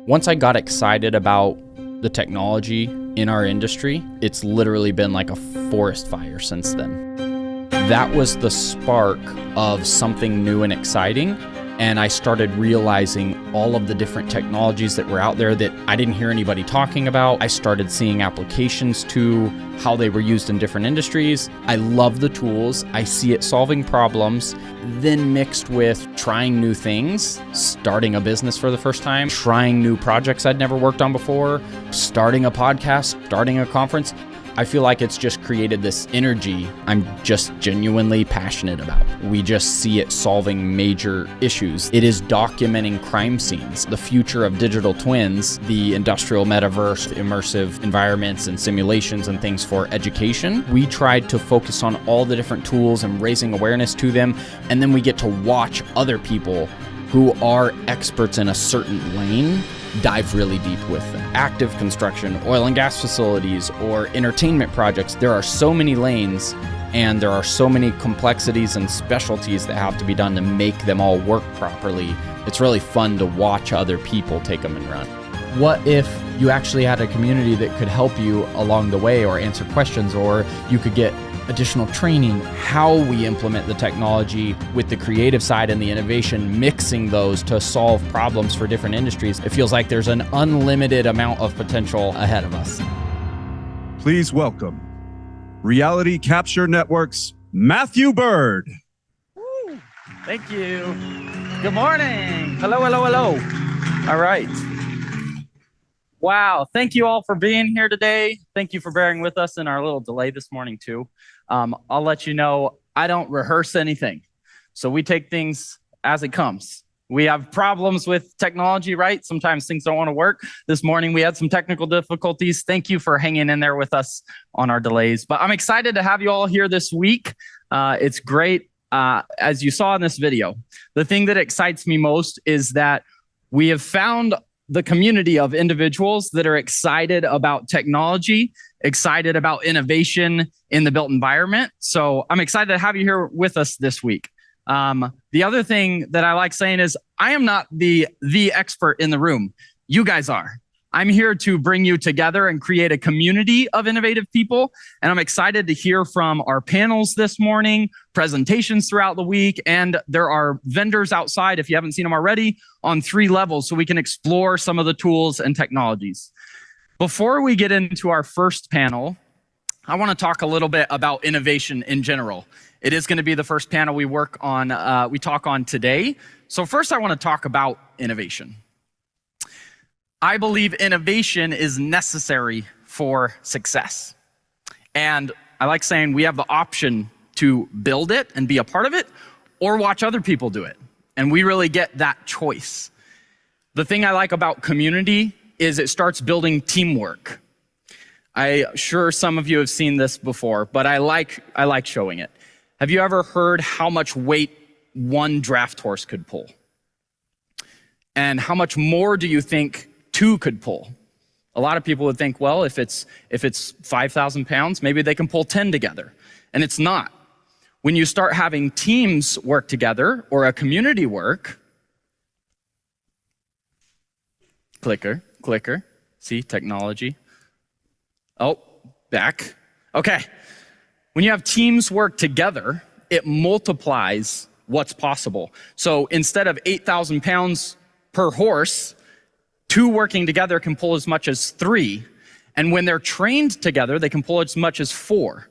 Once I got excited about the technology in our industry, it's literally been like a forest fire since then. That was the spark of something new and exciting, and I started realizing all of the different technologies that were out there that I didn't hear anybody talking about. I started seeing applications to how they were used in different industries. I love the tools. I see it solving problems, then mixed with trying new things, starting a business for the first time, trying new projects I'd never worked on before, starting a podcast, starting a conference. I feel like it's just created this energy I'm just genuinely passionate about. We just see it solving major issues. It is documenting crime scenes, the future of digital twins, the industrial metaverse, immersive environments and simulations and things for education. We tried to focus on all the different tools and raising awareness to them, and then we get to watch other people who are experts in a certain lane dive really deep with them. Active construction, oil and gas facilities, or entertainment projects. There are so many lanes and there are so many complexities and specialties that have to be done to make them all work properly. It's really fun to watch other people take them and run. What if you actually had a community that could help you along the way or answer questions, or you could get additional training, how we implement the technology with the creative side and the innovation, mixing those to solve problems for different industries. It feels like there's an unlimited amount of potential ahead of us. Please welcome Reality Capture Network's Matthew Byrd. Woo. Thank you. Good morning. Hello, hello, hello. All right. Wow. Thank you all for being here today. Thank you for bearing with us in our little delay this morning too. I'll let you know, I don't rehearse anything. So we take things as it comes. We have problems with technology, right? Sometimes things don't want to work. This morning we had some technical difficulties. Thank you for hanging in there with us on our delays. But I'm excited to have you all here this week. It's great. As you saw in this video, the thing that excites me most is that we have found the community of individuals that are excited about technology, excited about innovation in the built environment. So I'm excited to have you here with us this week. The other thing that I like saying is I am not the expert in the room. You guys are. I'm here to bring you together and create a community of innovative people. And I'm excited to hear from our panels this morning, presentations throughout the week, and there are vendors outside, if you haven't seen them already, on 3 levels so we can explore some of the tools and technologies. Before we get into our first panel, I want to talk a little bit about innovation in general. It is going to be the first panel we talk on today. So first I want to talk about innovation. I believe innovation is necessary for success. And I like saying we have the option to build it and be a part of it or watch other people do it. And we really get that choice. The thing I like about community is it starts building teamwork. I'm sure some of you have seen this before, but I like showing it. Have you ever heard how much weight one draft horse could pull? And how much more do you think 2 could pull? A lot of people would think, well, if it's 5,000 pounds, maybe they can pull 10 together. And it's not. When you start having teams work together or a community work, clicker, see, technology. Oh, back. Okay. When you have teams work together, it multiplies what's possible. So instead of 8,000 pounds per horse, 2 working together can pull as much as 3. And when they're trained together, they can pull as much as 4.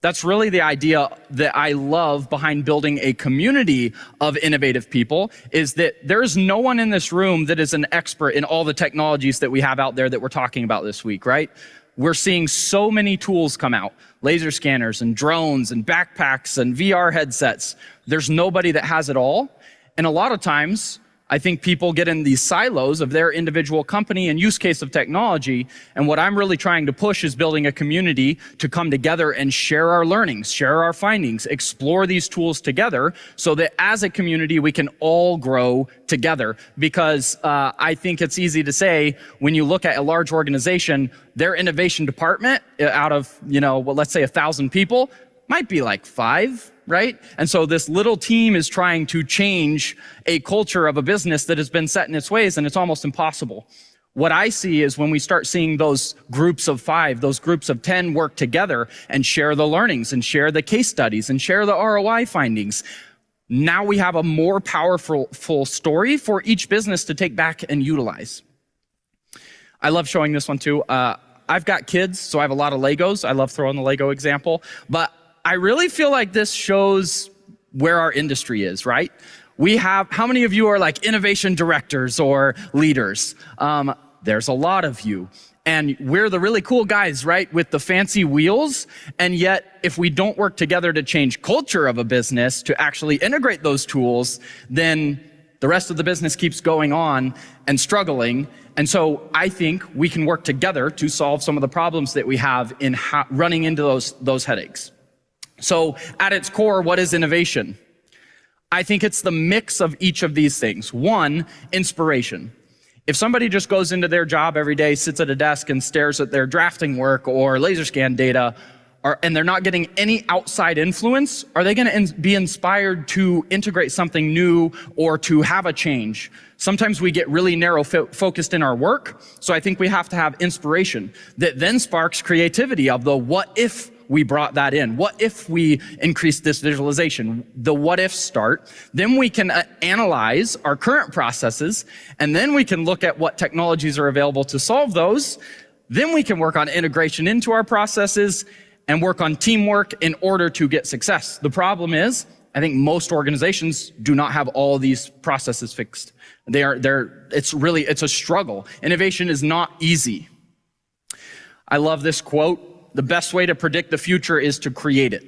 That's really the idea that I love behind building a community of innovative people, is that there's no one in this room that is an expert in all the technologies that we have out there that we're talking about this week, right? We're seeing so many tools come out, laser scanners and drones and backpacks and VR headsets. There's nobody that has it all. And a lot of times, I think people get in these silos of their individual company and use case of technology. And what I'm really trying to push is building a community to come together and share our learnings, share our findings, explore these tools together so that as a community, we can all grow together. Because I think it's easy to say when you look at a large organization, their innovation department out of, let's say 1,000 people, might be like 5, right? And so this little team is trying to change a culture of a business that has been set in its ways, and it's almost impossible. What I see is when we start seeing those groups of 5, those groups of 10 work together and share the learnings and share the case studies and share the ROI findings, now we have a more powerful full story for each business to take back and utilize. I love showing this one too. I've got kids, so I have a lot of Legos. I love throwing the Lego example, but I really feel like this shows where our industry is, right? We have, how many of you are like innovation directors or leaders? There's a lot of you. And we're the really cool guys, right? With the fancy wheels. And yet, if we don't work together to change culture of a business, to actually integrate those tools, then the rest of the business keeps going on and struggling. And so I think we can work together to solve some of the problems that we have in running into those headaches. So at its core, what is innovation? I think it's the mix of each of these things. One, inspiration. If somebody just goes into their job every day, sits at a desk and stares at their drafting work or laser scan data, and they're not getting any outside influence, are they going to be inspired to integrate something new or to have a change? Sometimes we get really narrow focused in our work, so I think we have to have inspiration that then sparks creativity of the what if we brought that in? What if we increased this visualization? The what if start. Then we can analyze our current processes, and then we can look at what technologies are available to solve those. Then we can work on integration into our processes and work on teamwork in order to get success. The problem is, I think most organizations do not have all of these processes fixed. It's a struggle. Innovation is not easy. I love this quote. The best way to predict the future is to create it.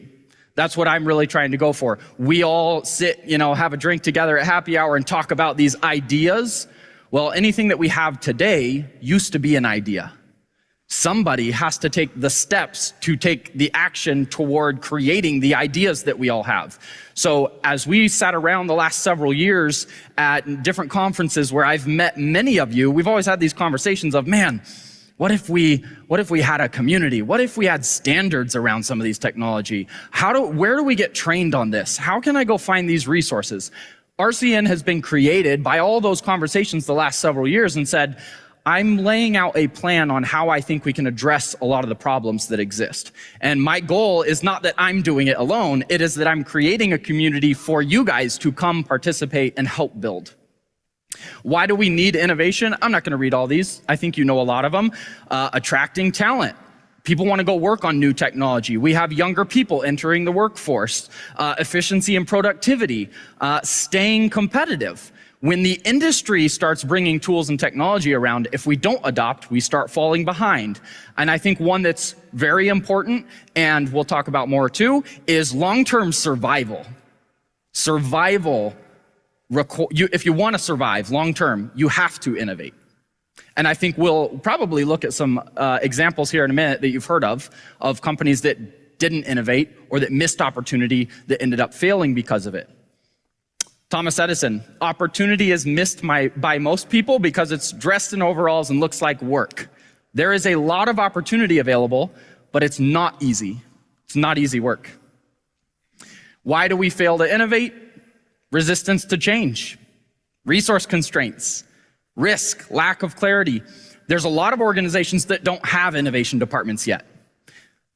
That's what I'm really trying to go for. We all sit, have a drink together at happy hour and talk about these ideas. Well, anything that we have today used to be an idea. Somebody has to take the steps to take the action toward creating the ideas that we all have. So as we sat around the last several years at different conferences where I've met many of you, we've always had these conversations of, man, what if we had a community? What if we had standards around some of these technology? Where do we get trained on this? How can I go find these resources? RCN has been created by all those conversations the last several years and said, I'm laying out a plan on how I think we can address a lot of the problems that exist. And my goal is not that I'm doing it alone. It is that I'm creating a community for you guys to come participate and help build. Why do we need innovation? I'm not going to read all these. I think you know a lot of them. Attracting talent. People want to go work on new technology. We have younger people entering the workforce. Efficiency and productivity. Staying competitive. When the industry starts bringing tools and technology around, if we don't adopt, we start falling behind. And I think one that's very important, and we'll talk about more too, is long-term survival. Survival. If you want to survive long-term, you have to innovate. And I think we'll probably look at some examples here in a minute that you've heard of companies that didn't innovate or that missed opportunity that ended up failing because of it. Thomas Edison, opportunity is missed by most people because it's dressed in overalls and looks like work. There is a lot of opportunity available, but it's not easy. It's not easy work. Why do we fail to innovate? Resistance to change, resource constraints, risk, lack of clarity. There's a lot of organizations that don't have innovation departments yet.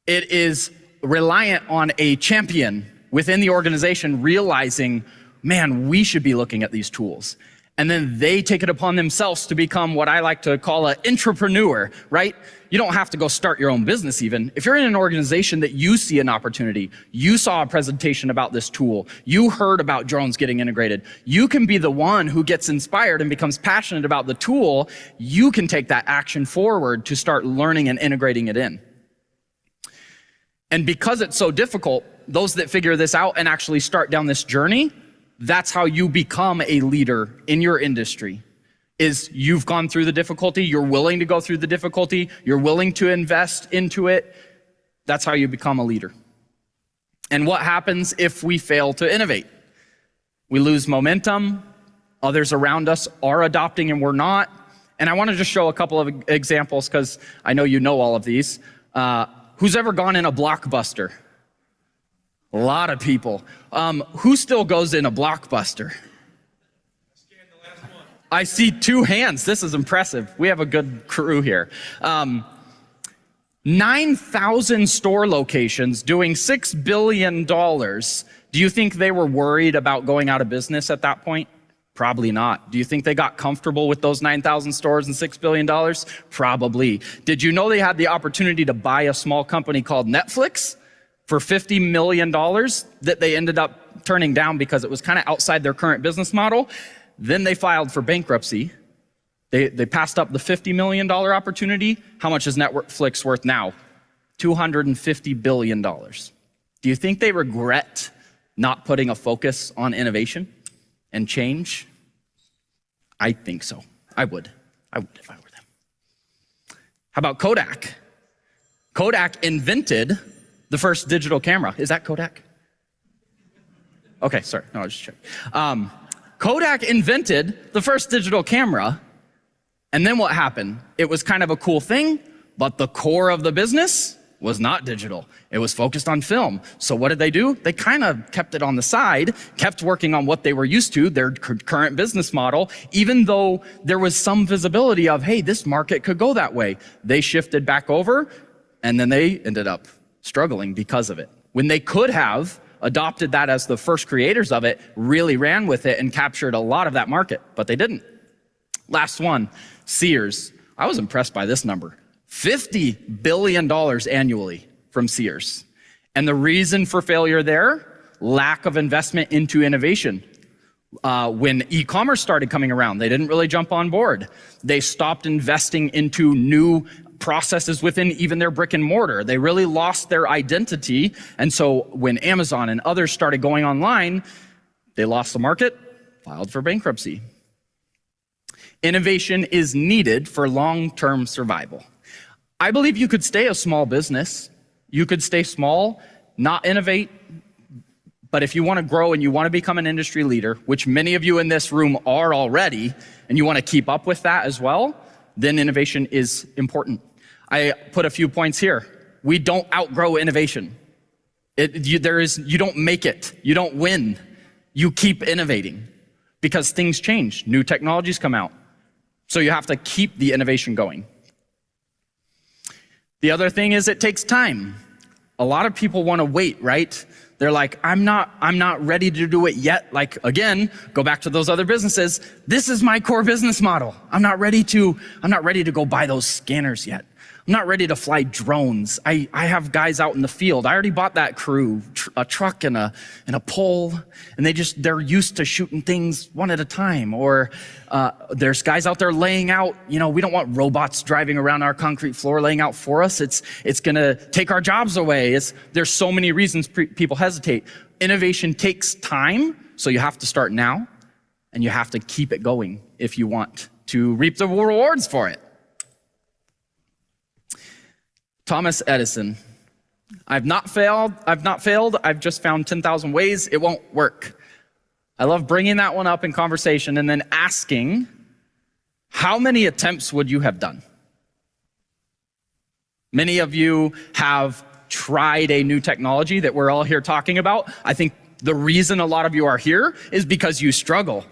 It is reliant on a champion within the organization realizing, man, we should be looking at these tools. And then they take it upon themselves to become what I like to call an entrepreneur, right? You don't have to go start your own business even. If you're in an organization that you see an opportunity, you saw a presentation about this tool, you heard about drones getting integrated, you can be the one who gets inspired and becomes passionate about the tool. You can take that action forward to start learning and integrating it in. And because it's so difficult, those that figure this out and actually start down this journey, that's how you become a leader in your industry, is you've gone through the difficulty, you're willing to go through the difficulty, you're willing to invest into it. That's how you become a leader. And what happens if we fail to innovate? We lose momentum, others around us are adopting and we're not. And I want to just show a couple of examples because I know you know all of these. Who's ever gone in a Blockbuster? A lot of people. Who still goes in a Blockbuster? I see 2 hands. This is impressive. We have a good crew here. 9,000 store locations doing $6 billion. Do you think they were worried about going out of business at that point? Probably not. Do you think they got comfortable with those 9,000 stores and $6 billion? Probably. Did you know they had the opportunity to buy a small company called Netflix for $50 million that they ended up turning down because it was kind of outside their current business model? Then they filed for bankruptcy. They passed up the $50 million opportunity. How much is Netflix worth now? $250 billion. Do you think they regret not putting a focus on innovation and change? I think so. I would if I were them. How about Kodak? Kodak invented the first digital camera. Is that Kodak? Okay, sorry. No, I was just checking. Kodak invented the first digital camera, and then what happened? It was kind of a cool thing, but the core of the business was not digital. It was focused on film. So what did they do? They kind of kept it on the side, kept working on what they were used to, their current business model, even though there was some visibility of, hey, this market could go that way. They shifted back over, and then they ended up struggling because of it. When they could have adopted that as the first creators of it, really ran with it and captured a lot of that market, but they didn't. Last one, Sears. I was impressed by this number. $50 billion annually from Sears. And the reason for failure there, lack of investment into innovation. When e-commerce started coming around, they didn't really jump on board. They stopped investing into new processes within even their brick and mortar. They really lost their identity. And so when Amazon and others started going online, they lost the market, filed for bankruptcy. Innovation is needed for long-term survival. I believe you could stay a small business. You could stay small, not innovate. But if you want to grow and you want to become an industry leader, which many of you in this room are already, and you want to keep up with that as well, then innovation is important. I put a few points here. We don't outgrow innovation. You don't make it. You don't win. You keep innovating because things change. New technologies come out. So you have to keep the innovation going. The other thing is it takes time. A lot of people want to wait, right? They're like, I'm not ready to do it yet. Like, again, go back to those other businesses. This is my core business model. I'm not ready to go buy those scanners yet. I'm not ready to fly drones. I have guys out in the field. I already bought that crew, a truck and a pole, and they're used to shooting things one at a time. Or there's guys out there laying out, we don't want robots driving around our concrete floor laying out for us. It's gonna take our jobs away. There's so many reasons people hesitate. Innovation takes time, so you have to start now, and you have to keep it going if you want to reap the rewards for it. Thomas Edison. I've not failed. I've just found 10,000 ways it won't work. I love bringing that one up in conversation and then asking, how many attempts would you have done? Many of you have tried a new technology that we're all here talking about. I think the reason a lot of you are here is because you struggle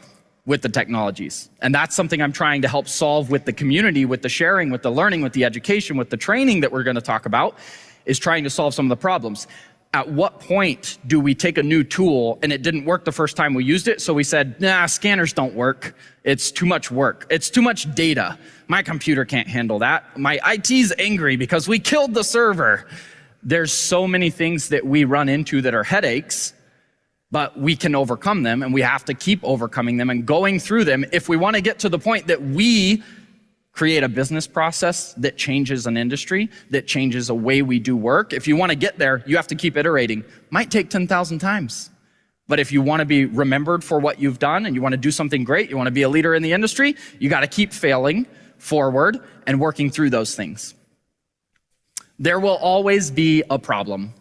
with the technologies. And that's something I'm trying to help solve with the community, with the sharing, with the learning, with the education, with the training that we're gonna talk about, is trying to solve some of the problems. At what point do we take a new tool and it didn't work the first time we used it, so we said, nah, scanners don't work. It's too much work. It's too much data. My computer can't handle that. My IT's angry because we killed the server. There's so many things that we run into that are headaches, but we can overcome them, and we have to keep overcoming them and going through them if we want to get to the point that we create a business process that changes an industry, that changes a way we do work. If you want to get there, you have to keep iterating. Might take 10,000 times. But if you want to be remembered for what you've done and you want to do something great, you want to be a leader in the industry, you got to keep failing forward and working through those things. There will always be a problem.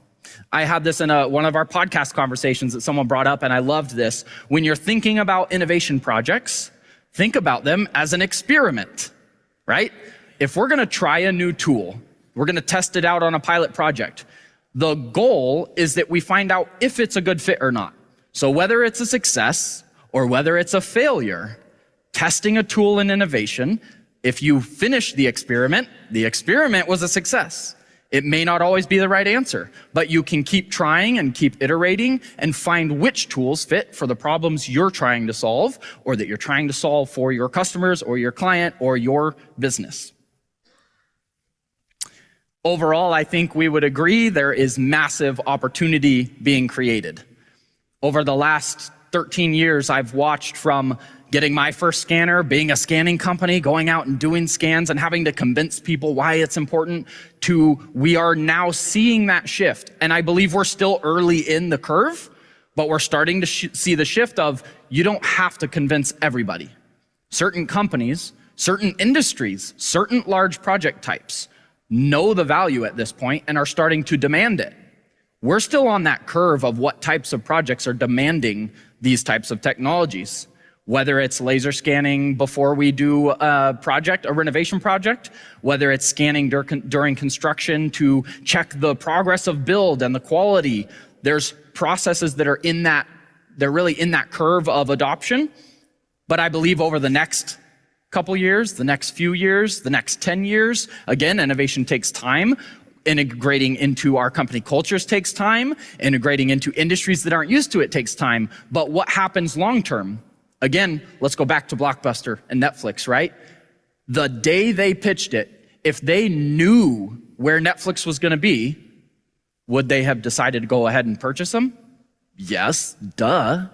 I had this in one of our podcast conversations that someone brought up, and I loved this. When you're thinking about innovation projects, think about them as an experiment, right? If we're gonna try a new tool, we're gonna test it out on a pilot project, The goal is that we find out if it's a good fit or not. So whether it's a success or whether it's a failure, testing a tool in innovation, if you finish the experiment was a success. It may not always be the right answer, but you can keep trying and keep iterating and find which tools fit for the problems you're trying to solve or that you're trying to solve for your customers or your client or your business. Overall, I think we would agree there is massive opportunity being created. Over the last 13 years, I've watched from getting my first scanner, being a scanning company, going out and doing scans and having to convince people why it's important, to we are now seeing that shift. And I believe we're still early in the curve, but we're starting to see the shift of you don't have to convince everybody. Certain companies, certain industries, certain large project types know the value at this point and are starting to demand it. We're still on that curve of what types of projects are demanding these types of technologies. Whether it's laser scanning before we do a renovation project, whether it's scanning during construction to check the progress of build and the quality. There's processes that are they're really in that curve of adoption. But I believe over the next couple years, the next few years, the next 10 years, again, innovation takes time. Integrating into our company cultures takes time. Integrating into industries that aren't used to it takes time. But what happens long term? Again, let's go back to Blockbuster and Netflix, right? The day they pitched it, if they knew where Netflix was going to be, would they have decided to go ahead and purchase them? Yes, duh.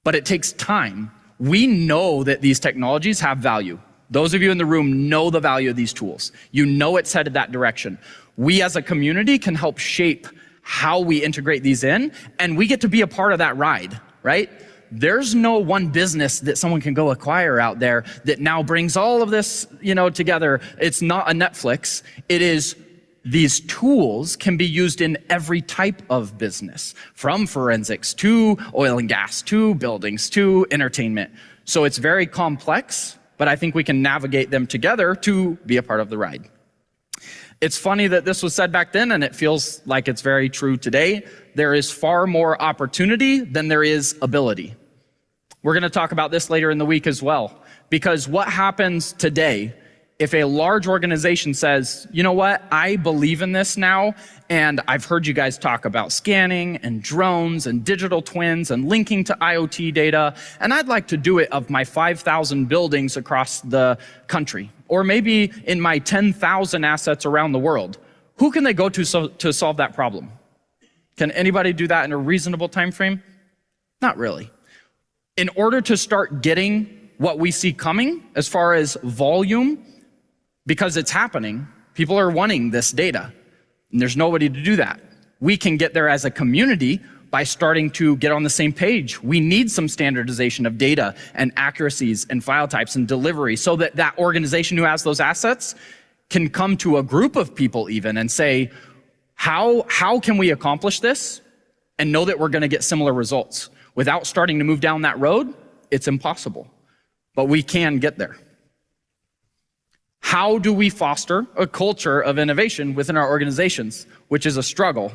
But it takes time. We know that these technologies have value. Those of you in the room know the value of these tools. You know it's headed that direction. We as a community can help shape how we integrate these in, and we get to be a part of that ride. Right? There's no one business that someone can go acquire out there that now brings all of this, together. It's not a Netflix. It is these tools can be used in every type of business, from forensics to oil and gas to buildings to entertainment. So it's very complex, but I think we can navigate them together to be a part of the ride. It's funny that this was said back then, and it feels like it's very true today. There is far more opportunity than there is ability. We're going to talk about this later in the week as well, because what happens today if a large organization says, you know what, I believe in this now, and I've heard you guys talk about scanning and drones and digital twins and linking to IoT data, and I'd like to do it of my 5,000 buildings across the country, or maybe in my 10,000 assets around the world. Who can they go to solve that problem? Can anybody do that in a reasonable time frame? Not really. In order to start getting what we see coming as far as volume, because it's happening, people are wanting this data, and there's nobody to do that. We can get there as a community by starting to get on the same page. We need some standardization of data and accuracies and file types and delivery so that that organization who has those assets can come to a group of people even and say, how can we accomplish this and know that we're going to get similar results? Without starting to move down that road, it's impossible. But we can get there. How do we foster a culture of innovation within our organizations, which is a struggle?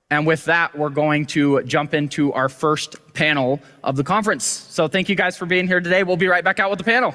And with that, we're going to jump into our first panel of the conference. So thank you guys for being here today. We'll be right back out with the panel.